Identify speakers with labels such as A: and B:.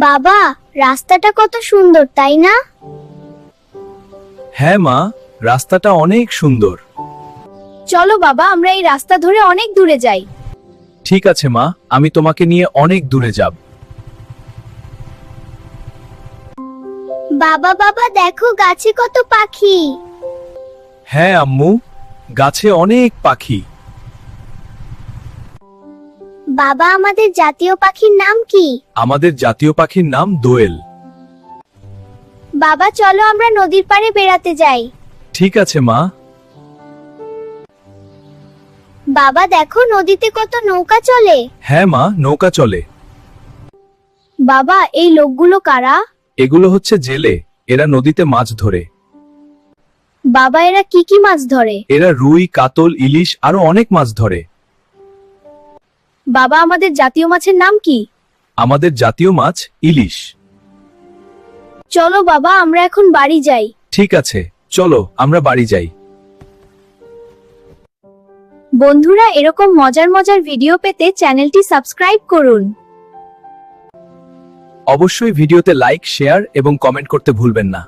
A: বাবা, রাস্তাটা কত সুন্দর, তাই না?
B: হ্যাঁ মা, রাস্তাটা অনেক সুন্দর।
A: চলো বাবা, আমরা এই রাস্তা ধরে অনেক দূরে যাই।
B: ঠিক আছে মা, আমি তোমাকে নিয়ে অনেক দূরে যাব।
A: বাবা বাবা, দেখো গাছে কত পাখি।
B: হ্যাঁ আম্মু, গাছে অনেক পাখি।
A: বাবা, আমাদের জাতীয় পাখির নাম কি?
B: আমাদের জাতীয় পাখির নাম দোয়েল।
A: বাবা, চলো আমরা নদীর পাড়ে বেড়াতে যাই।
B: ঠিক আছে মা।
A: বাবা দেখো, নদীতে কত নৌকা চলে।
B: হ্যাঁ মা, নৌকা চলে।
A: বাবা, এই লোকগুলো কারা?
B: এগুলো হচ্ছে জেলে, এরা নদীতে মাছ ধরে।
A: বাবা, এরা কি কি মাছ ধরে?
B: এরা রুই, কাতল, ইলিশ আরো অনেক মাছ ধরে।
A: বাবা, আমাদের জাতীয় মাছের নাম কি?
B: আমাদের জাতীয় মাছ ইলিশ।
A: চলো বাবা, আমরা এখন বাড়ি যাই।
B: ঠিক আছে, চলো আমরা বাড়ি যাই।
A: বন্ধুরা, এরকম মজার মজার ভিডিও পেতে চ্যানেলটি সাবস্ক্রাইব করুন।
B: অবশ্যই ভিডিওতে লাইক, শেয়ার এবং কমেন্ট করতে ভুলবেন না।